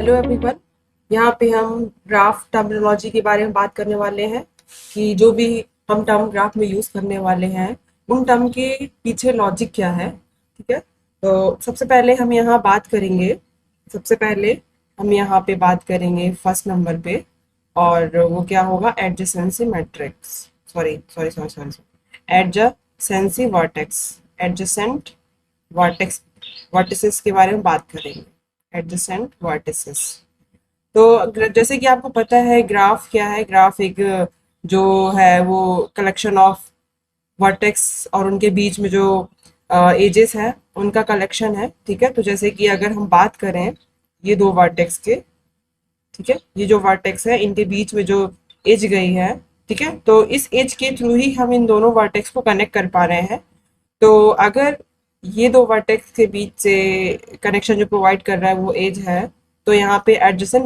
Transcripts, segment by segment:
Hello everyone. यहाँ पे हम ग्राफ टर्मिनोलॉजी के बारे में बात करने वाले हैं कि जो भी हम टर्म ग्राफ में यूज़ करने वाले हैं उन टर्म के पीछे लॉजिक क्या है। ठीक है, तो सबसे पहले हम यहाँ पे बात करेंगे फर्स्ट नंबर पे, और वो क्या होगा, adjacency matrix, sorry sorry sorry sorry adjacency vertex, adjacent vertex, vertices के बारे में बात करेंगे, एडजेसेंट वर्टिसेस। तो जैसे कि आपको पता है ग्राफ क्या है, ग्राफ एक जो है वो कलेक्शन ऑफ वर्टेक्स और उनके बीच में जो एजेस है उनका कलेक्शन है। ठीक है, तो जैसे कि अगर हम बात करें ये दो वर्टेक्स के, ठीक है, ये जो वर्टेक्स है इनके बीच में जो एज गई है, ठीक है, तो इस एज के थ्रू ही हम इन दोनों वर्टेक्स को कनेक्ट कर पा रहे हैं। तो अगर ये दो वर्टेक्स के बीच से कनेक्शन जो प्रोवाइड कर रहा है वो एज है, तो यहाँ पे एडजेसेंट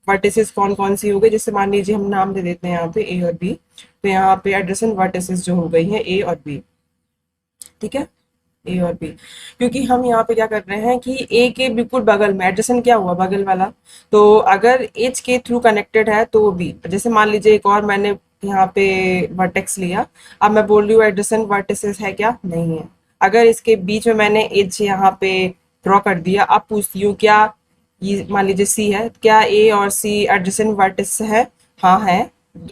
वर्टिसेस कौन कौन सी हो गई, जैसे मान लीजिए हम नाम दे देते हैं यहाँ पे ए और बी, तो यहाँ पे एडजेसेंट वर्टिसेस जो हो गई हैं ए और बी। ठीक है, ए और बी, क्योंकि हम यहाँ पे क्या कर रहे हैं कि ए के बिल्कुल बगल में एडजेसेंट क्या हुआ, बगल वाला, तो अगर एज के थ्रू कनेक्टेड है तो वो बी। जैसे मान लीजिए एक और मैंने यहाँ पे वर्टेक्स लिया, अब मैं बोल रही हूँ एडजेसेंट वर्टिसेस है क्या, नहीं है। अगर इसके बीच में मैंने एज यहाँ पे ड्रॉ कर दिया, अब पूछती हूँ क्या ये मान लीजिए सी है, क्या ए और सी एडजेसेंट वर्टेक्स है, हाँ है,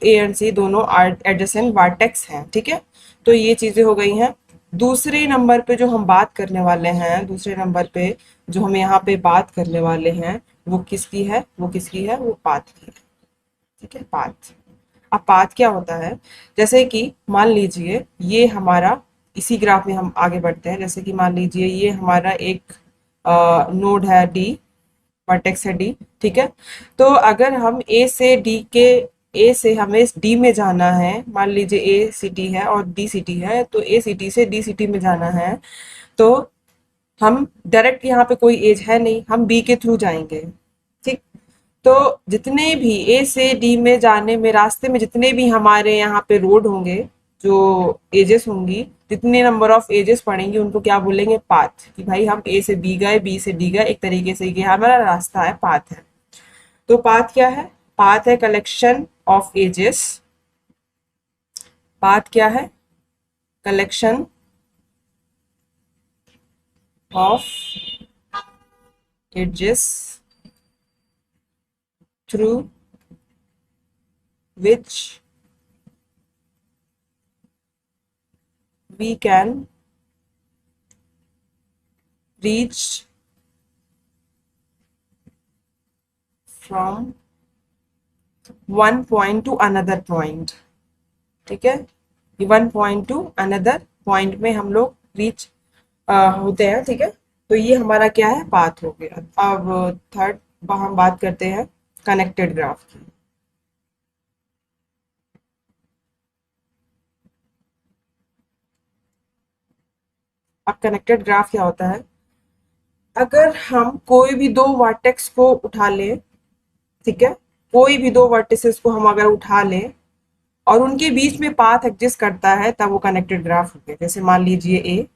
ए एंड सी दोनों एडजेसेंट वर्टेक्स हैं। ठीक है, तो ये चीजें हो गई हैं। दूसरे नंबर पे जो हम बात करने वाले हैं, दूसरे नंबर पे जो हम यहाँ पे बात करने वाले हैं वो किसकी है, वो पाथ की है। ठीक है, पाथ। अब पाथ क्या होता है, जैसे कि मान लीजिए ये हमारा, इसी ग्राफ में हम आगे बढ़ते हैं, जैसे कि मान लीजिए ये हमारा एक नोड है डी, वर्टेक्स है डी। ठीक है, तो अगर हम ए से हमें डी में जाना है, मान लीजिए ए सिटी है और डी सिटी है, तो ए सिटी से डी सिटी में जाना है, तो हम डायरेक्ट यहाँ पे कोई एज है नहीं, हम बी के थ्रू जाएंगे। ठीक, तो जितने भी ए से डी में जाने में रास्ते में जितने भी हमारे यहाँ पे रोड होंगे, जो एजेस होंगी, जितने नंबर ऑफ एजेस पड़ेंगे उनको क्या बोलेंगे, पाथ। कि भाई हम ए से बी गए, बी से डी गए, एक तरीके से ये हमारा रास्ता है, पाथ है। तो पाथ क्या है, पाथ है कलेक्शन ऑफ एजेस। पाथ क्या है, collection of edges through which we can reach from one point to another point. ठीक है, ये one point to another point में हम लोग रीच होते हैं। ठीक है, तो ये हमारा क्या है, पाथ हो गया। अब थर्ड हम बात करते हैं कनेक्टेड ग्राफ की। अब कनेक्टेड ग्राफ क्या होता है, अगर हम कोई भी दो वर्टेक्स को उठा लें, ठीक है, कोई भी दो वर्टिसेस को हम अगर उठा लें और उनके बीच में पाथ एग्जिस्ट करता है, तब वो कनेक्टेड ग्राफ हो गया। जैसे मान लीजिए ए,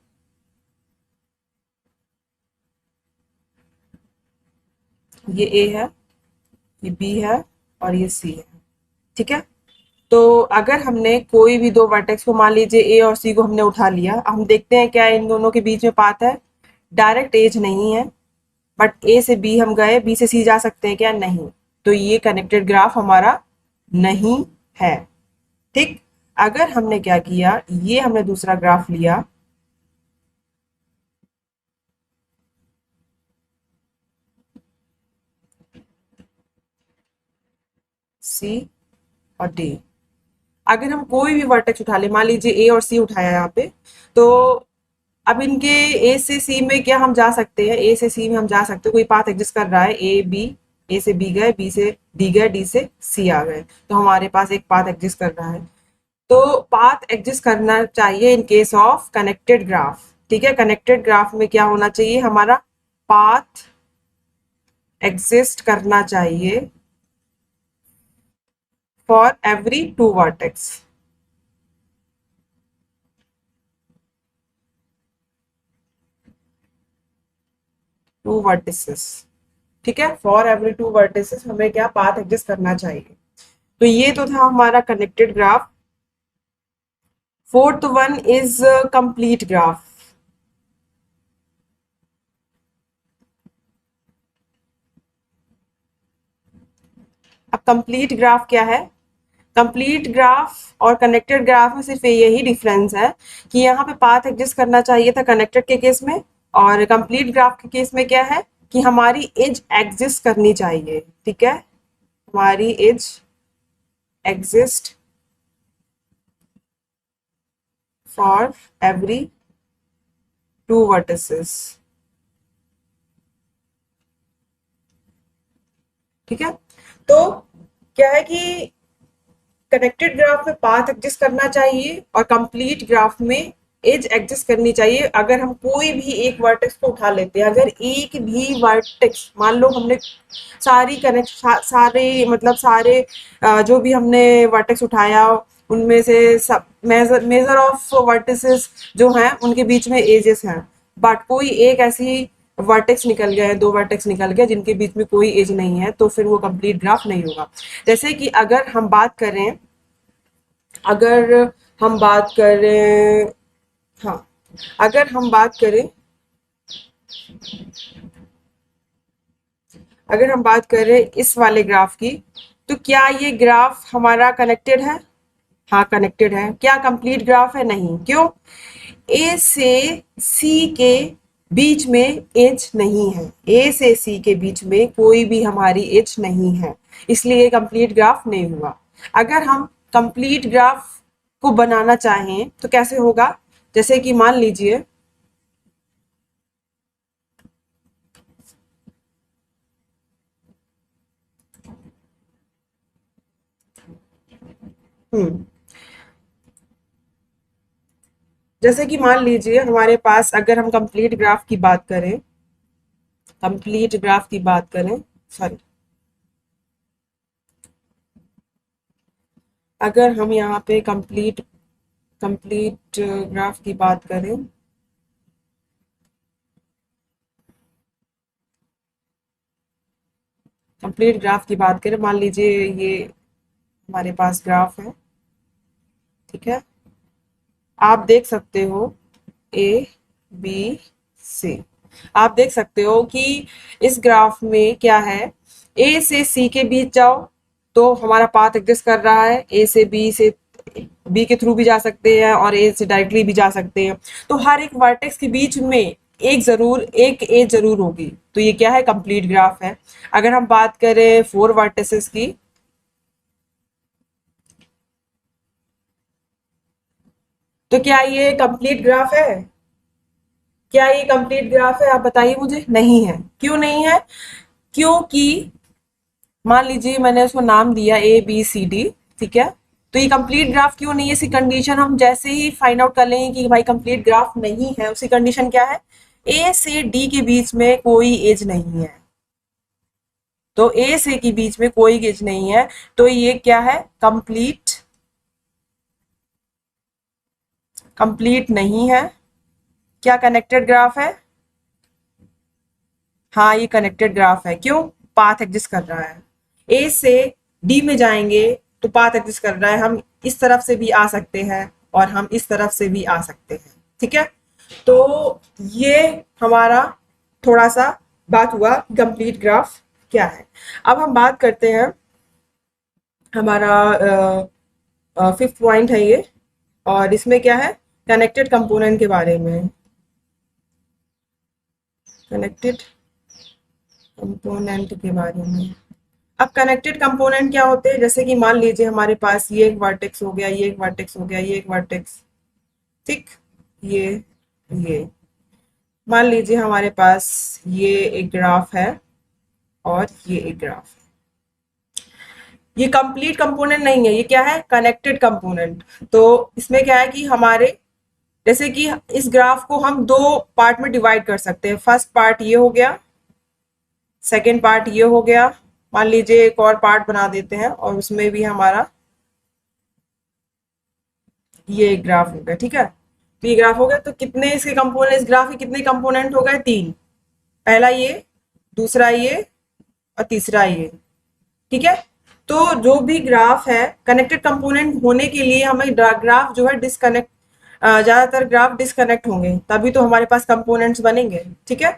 ये ए है, ये बी है और ये सी है। ठीक है, तो अगर हमने कोई भी दो वर्टेक्स को, मान लीजिए ए और सी को हमने उठा लिया, हम देखते हैं क्या इन दोनों के बीच में पाथ है, डायरेक्ट एज नहीं है, बट ए से बी हम गए, बी से सी जा सकते हैं क्या, नहीं, तो ये कनेक्टेड ग्राफ हमारा नहीं है। ठीक, अगर हमने क्या किया, ये हमने दूसरा ग्राफ लिया, सी और डी, अगर हम कोई भी वर्टेक्स उठा ले, मान लीजिए ए और सी उठाया यहाँ पे, तो अब इनके ए से सी में क्या हम जा सकते हैं, ए से सी में हम जा सकते हैं, कोई पाथ एग्जिस्ट कर रहा है, ए बी, ए से बी गए, बी से डी गए, डी से सी आ गए, तो हमारे पास एक पाथ एग्जिस्ट कर रहा है। तो पाथ एग्जिस्ट करना चाहिए in case of connected graph. ठीक है, कनेक्टेड ग्राफ में क्या होना चाहिए, हमारा पाथ एग्जिस्ट करना चाहिए for every to vertex. To vertices, ठीक है, फॉर एवरी टू वर्टिसेस हमें क्या पाथ एग्जिस्ट करना चाहिए। तो ये तो था हमारा connected graph. Fourth one is complete graph. अब कंप्लीट ग्राफ क्या है? कंप्लीट ग्राफ और कनेक्टेड ग्राफ में सिर्फ यही डिफरेंस है कि यहाँ पे पाथ एग्जिस्ट करना चाहिए था कनेक्टेड के केस में, और कंप्लीट ग्राफ के केस में क्या है कि हमारी एज एग्जिस्ट करनी चाहिए। ठीक है, हमारी edge exist for every two vertices. ठीक है, तो क्या है कि कनेक्टेड ग्राफ में पाथ एग्जिस्ट करना चाहिए और कंप्लीट ग्राफ में एज एग्जिस्ट करनी चाहिए। अगर हम कोई भी एक वर्टेक्स को उठा लेते हैं, अगर एक भी वर्टेक्स मान लो हमने सारी सारे मतलब सारे जो भी हमने वर्टेक्स उठाया उनमें से सब मेजर ऑफ वर्टिसेस जो हैं उनके बीच में एजेस हैं, बट कोई एक ऐसी वर्टेक्स निकल गया है, दो वर्टेक्स निकल गया जिनके बीच में कोई एज नहीं है, तो फिर वो कंप्लीट ग्राफ नहीं होगा। जैसे कि अगर हम बात करें हाँ, अगर हम बात करें अगर हम बात करें इस वाले ग्राफ की, तो क्या ये ग्राफ हमारा कनेक्टेड है? हाँ कनेक्टेड है। क्या कंप्लीट ग्राफ है? नहीं। क्यों? ए से सी के बीच में एज नहीं है, ए से सी के बीच में कोई भी हमारी एज नहीं है, इसलिए कंप्लीट ग्राफ नहीं हुआ। अगर हम कंप्लीट ग्राफ को बनाना चाहें तो कैसे होगा? जैसे कि मान लीजिए हम्म जैसे कि मान लीजिए हमारे पास, अगर हम कंप्लीट ग्राफ की बात करें, सॉरी, अगर हम यहाँ पे कंप्लीट ग्राफ की बात करें, मान लीजिए ये हमारे पास ग्राफ है। ठीक है, आप देख सकते हो ए बी सी, आप देख सकते हो कि इस ग्राफ में क्या है, ए से सी के बीच जाओ तो हमारा पाथ एग्जिस्ट कर रहा है, ए से बी के थ्रू भी जा सकते हैं और ए से डायरेक्टली भी जा सकते हैं, तो हर एक वर्टेक्स के बीच में एक एज जरूर होगी, तो ये क्या है? कंप्लीट ग्राफ है। अगर हम बात करें फोर वर्टिसेस की, तो क्या ये कंप्लीट ग्राफ है? क्या ये कंप्लीट ग्राफ है? आप बताइए मुझे। नहीं है। क्यों नहीं है? क्योंकि मान लीजिए मैंने उसको नाम दिया ए बी सी डी, ठीक है, तो ये कंप्लीट ग्राफ क्यों नहीं है? इसकी कंडीशन हम जैसे ही फाइंड आउट कर लेंगे कि भाई कंप्लीट ग्राफ नहीं है, उसकी कंडीशन क्या है? ए से डी के बीच में कोई एज नहीं है, तो ए से के बीच में कोई एज नहीं है, तो ये क्या है? कंप्लीट नहीं है। क्या कनेक्टेड ग्राफ है? हाँ ये कनेक्टेड ग्राफ है। क्यों? पाथ एग्जिस्ट कर रहा है, ए से डी में जाएंगे तो पाथ एग्जिस्ट कर रहा है, हम इस तरफ से भी आ सकते हैं और हम इस तरफ से भी आ सकते हैं। ठीक है, तो ये हमारा थोड़ा सा बात हुआ कंप्लीट ग्राफ क्या है। अब हम बात करते हैं, हमारा फिफ्थ पॉइंट है ये, और इसमें क्या है? कनेक्टेड कंपोनेंट के बारे में। कनेक्टेड कंपोनेंट के बारे में। अब कनेक्टेड कंपोनेंट क्या होते हैं? जैसे कि मान लीजिए हमारे पास ये एक वर्टेक्स हो गया, ये एक वर्टेक्स हो गया, ये एक वर्टेक्स, ठीक, ये मान लीजिए हमारे पास ये एक ग्राफ है और ये एक ग्राफ है। ये कंप्लीट कंपोनेंट नहीं है, ये क्या है? Connected component. तो इसमें क्या है कि हमारे, जैसे कि इस ग्राफ को हम दो पार्ट में डिवाइड कर सकते हैं। फर्स्ट पार्ट ये हो गया, सेकेंड पार्ट ये हो गया। मान लीजिए एक और पार्ट बना देते हैं और उसमें भी हमारा ये एक ग्राफ हो गया। ठीक है, तो ये ग्राफ हो गया, तो कितने इसके कंपोनेंट, इस ग्राफ के कितने कंपोनेंट हो गए? तीन। पहला ये, दूसरा ये और तीसरा ये। ठीक है, तो जो भी ग्राफ है, कनेक्टेड कंपोनेंट होने के लिए हमें ग्राफ जो है डिस्कनेक्ट, ज्यादातर ग्राफ डिस्कनेक्ट होंगे तभी तो हमारे पास कंपोनेंट्स बनेंगे। ठीक है,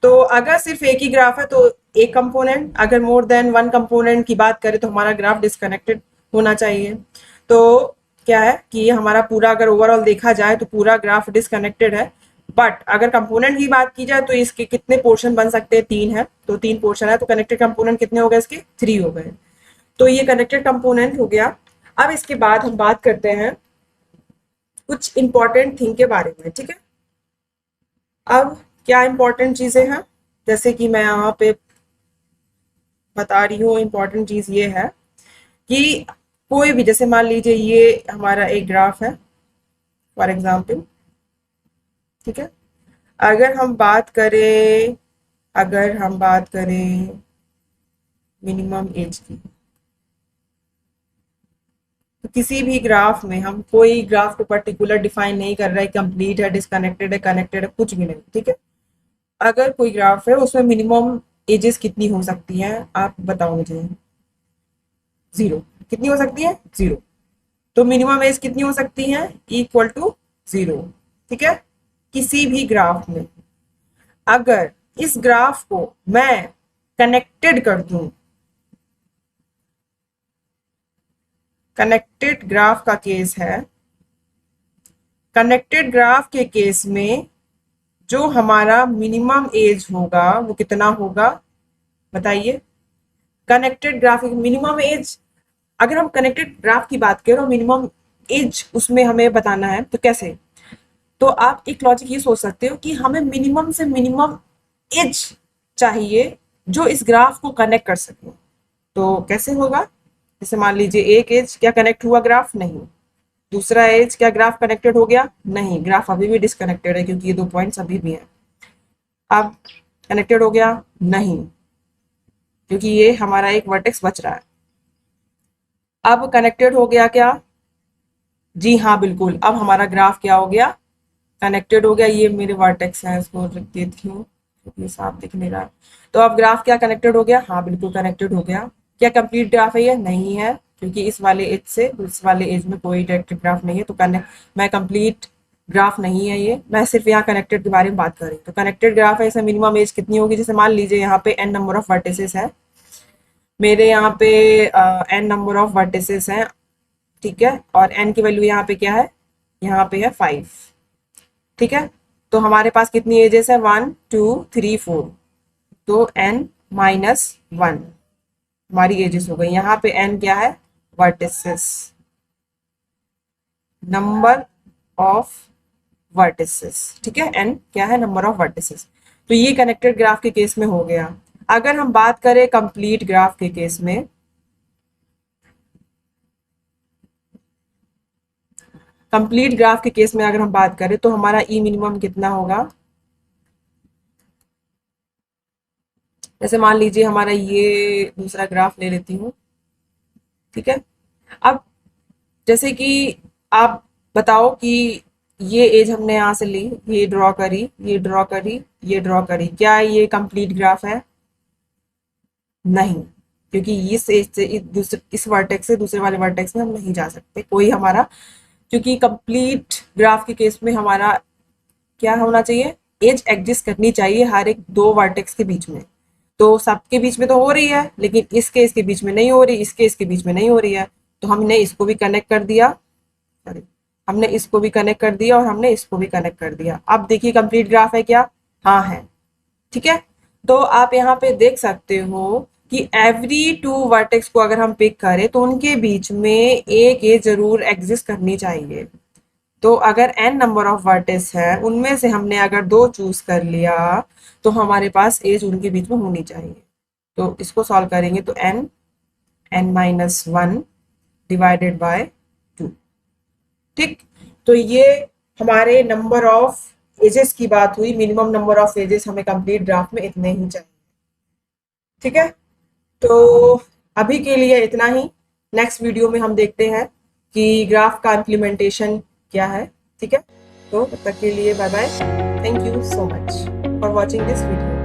तो अगर सिर्फ एक ही ग्राफ है तो एक कंपोनेंट, अगर मोर देन वन कंपोनेंट की बात करें तो हमारा ग्राफ डिस्कनेक्टेड होना चाहिए। तो क्या है कि हमारा पूरा अगर ओवरऑल देखा जाए तो पूरा ग्राफ डिस्कनेक्टेड है, बट अगर कंपोनेंट की बात की जाए तो इसके कितने पोर्शन बन सकते हैं, 3 है, तो 3 पोर्शन है, तो कनेक्टेड कंपोनेंट कितने हो गए इसके, 3 हो गए। तो ये कनेक्टेड कंपोनेंट हो गया। अब इसके बाद हम बात करते हैं कुछ इंपॉर्टेंट थिंग के बारे में। ठीक है, अब क्या इंपॉर्टेंट चीजें हैं, जैसे कि मैं यहाँ पे बता रही हूँ, इंपॉर्टेंट चीज ये है कि कोई भी, जैसे मान लीजिए ये हमारा एक ग्राफ है फॉर एग्जाम्पल। ठीक है, अगर हम बात करें, अगर हम बात करें मिनिमम एज की, तो किसी भी ग्राफ में हम कोई ग्राफ को पर्टिकुलर डिफाइन नहीं कर रहे, कंप्लीट है, डिस्कनेक्टेड है, कनेक्टेड है, कुछ भी नहीं। ठीक है, अगर कोई ग्राफ है उसमें मिनिमम एजेस कितनी हो सकती हैं, आप बताओ मुझे। 0। कितनी हो सकती है, 0। तो मिनिमम एज कितनी हो सकती है, इक्वल टू 0। ठीक है, किसी भी ग्राफ में अगर इस ग्राफ को मैं कनेक्टेड कर दूं, कनेक्टेड ग्राफ का केस है, कनेक्टेड ग्राफ के केस में जो हमारा मिनिमम एज होगा वो कितना होगा, बताइए। कनेक्टेड ग्राफ मिनिमम एज, अगर हम कनेक्टेड ग्राफ की बात करें और मिनिमम एज उसमें हमें बताना है तो कैसे, तो आप एक लॉजिक ये सोच सकते हो कि हमें मिनिमम से मिनिमम एज चाहिए जो इस ग्राफ को कनेक्ट कर सके। तो कैसे होगा, जैसे मान लीजिए एक एज, क्या कनेक्ट हुआ ग्राफ, नहीं। दूसरा एज, क्या ग्राफ कनेक्टेड हो गया, नहीं, ग्राफ अभी भी डिस्कनेक्टेड है क्योंकि ये 2 पॉइंट्स अभी भी हैं। अब कनेक्टेड हो गया, नहीं, क्योंकि ये हमारा एक वर्टेक्स बच रहा है। अब कनेक्टेड हो गया क्या, जी हाँ बिल्कुल, अब हमारा ग्राफ क्या हो गया, कनेक्टेड हो गया। ये मेरे वर्टेक्स है, इसको रख देती हूँ क्योंकि साफ दिख नहीं रहा। तो अब ग्राफ क्या कनेक्टेड हो गया, हाँ बिल्कुल कनेक्टेड हो गया। क्या कंप्लीट ग्राफ है ये, नहीं है, क्योंकि इस वाले एज से इस वाले एज में कोई डायरेक्ट ग्राफ नहीं है, तो मैं कंप्लीट ग्राफ नहीं है ये, मैं सिर्फ यहाँ कनेक्टेड के बारे में बात कर रही हूँ। तो कनेक्टेड ग्राफ है, इसमें मिनिमम एज कितनी होगी, जैसे मान लीजिए यहाँ पे n नंबर ऑफ वर्टिसेस है, मेरे यहाँ पे n नंबर ऑफ वर्टिसेस हैं। ठीक है, और n की वैल्यू यहाँ पे क्या है, यहाँ पे है 5। ठीक है, तो हमारे पास कितनी एजेस है, 1 2 3 4, तो n माइनस 1 हमारी एजेस हो गई। यहाँ पे n क्या है, वर्टिसेस, नंबर ऑफ वर्टिसेस। ठीक है, n क्या है, नंबर ऑफ वर्टिसेस। तो ये कनेक्टेड ग्राफ के केस में हो गया। अगर हम बात करें कंप्लीट ग्राफ के केस में, कंप्लीट ग्राफ के केस में अगर हम बात करें तो हमारा ई मिनिमम कितना होगा, जैसे मान लीजिए हमारा ये दूसरा ग्राफ ले लेती हूँ। ठीक है, अब जैसे कि आप बताओ कि ये एज हमने यहाँ से ली, ये ड्रॉ करी, ये ड्रॉ करी, ये ड्रॉ करी, क्या ये कंप्लीट ग्राफ है, नहीं, क्योंकि इस एज से इस वर्टेक्स से दूसरे वाले वर्टेक्स में हम नहीं जा सकते कोई हमारा, क्योंकि कंप्लीट ग्राफ के केस में हमारा क्या होना चाहिए, एज एग्जिस्ट करनी चाहिए हर एक 2 वर्टेक्स के बीच में। तो सबके बीच में तो हो रही है, लेकिन इस केस के बीच में नहीं हो रही, इस केस के बीच में नहीं हो रही है, तो हमने इसको भी कनेक्ट कर दिया, सॉरी, हमने इसको भी कनेक्ट कर दिया और हमने इसको भी कनेक्ट कर दिया। अब देखिए कंप्लीट ग्राफ है क्या, हाँ है। ठीक है, तो आप यहाँ पे देख सकते हो कि एवरी 2 वर्टेक्स को अगर हम पिक करें तो उनके बीच में एक एज जरूर एग्जिस्ट करनी चाहिए। तो अगर n नंबर ऑफ वर्टेक्स है, उनमें से हमने अगर 2 चूज कर लिया तो हमारे पास एज उनके बीच में होनी चाहिए। तो इसको सॉल्व करेंगे तो n माइनस 1 डिवाइडेड बाय 2। ठीक, तो ये हमारे नंबर ऑफ एजेस की बात हुई, मिनिमम नंबर ऑफ एजेस हमें कंप्लीट ग्राफ में इतने ही चाहिए। ठीक है, तो अभी के लिए इतना ही। नेक्स्ट वीडियो में हम देखते हैं कि ग्राफ का इम्प्लीमेंटेशन क्या है। ठीक है, तो तब तक के लिए bye bye, thank you so much for watching this video.